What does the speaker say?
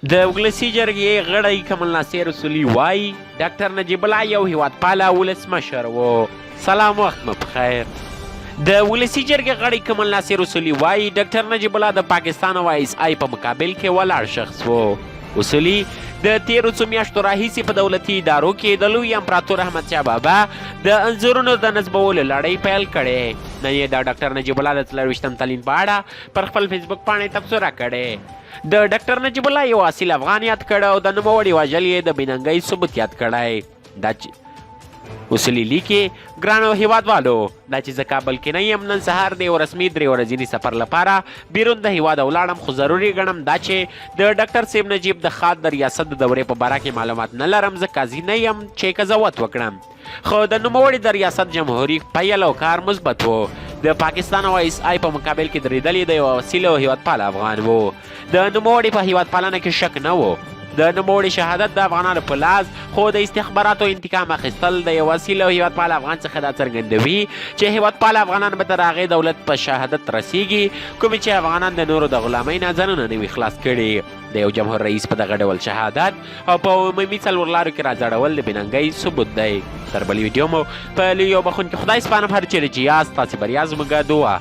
د ولسي جرګې غړی کمال ناصر اصولي وایي ډاکټر نجیب الله یو هیوادپاله ولسمشر و. سلام، وخت مو بخیر. د ولسي جرګې غړی کمال ناصر اصولي وایي ډاکټر نجیب الله د پاکستان او آی اس آی په مقابل کې ولاړ شخص و. اصولي د تیرو څو میاشتو راهیسې په دولتي ادارو کې د لوی امپراتور احمدشاه بابا د انځورونو د نصبولو لړۍ پیل کړې. نن یې د ډاکټر نجیب الله د 40 تلین په اړه پر خپل فیسبوک پاڼې تبصره کړې. د ډاکټر نجیب الله یو اصیل افغان یاد کړی او د نوموړي وژل یې د بېننګۍ ثبوت یاد کړی. دا چې اصولي لیکي ګرانو هیوادوالو، دا چې زه کابل کې نه یم، نن سهار د یو رسمي 3 ورځني سفر لپاره بیرون د هیواده ولاړم، خو ضروري ګڼم دا چې د ډاکټر صاحب نجیب د خاد د ریاست د دورې په باره کې معلومات نه لرم. زه قاضي نه یم چې قضاوت وکړم، خو د نوموړي د ریاست جمهوري پیل او کار مثبت و. د پاکستان او آی اس آی په مقابل کې درېدل د یو اصیل او هیوادپاله افغان و. د نوموړي په هیوادپالنه کې شک نه و. د نوموړي شهادت د افغانانو په لاس، خو د استخباراتو انتقام اخیستل د یو اصیل او هیوادپاله افغان څخه دا څرګندوي چې هیوادپاله افغانان به تر هغې دولت په شهادت رسیږي کومې چې افغانان د نورو د غلامۍ نه ځانونه نوي خلاص کړي. د یو جمهور رئیس په دغه ډول شهادت او په عمومي څلورلارو کې راځړول د بېننګۍ ثبوت دی. تر بلې ویډیو مو په لوی او بخونکي خدای سپارم. هر چیرې چې یاست تاسې بریا زموږ دعا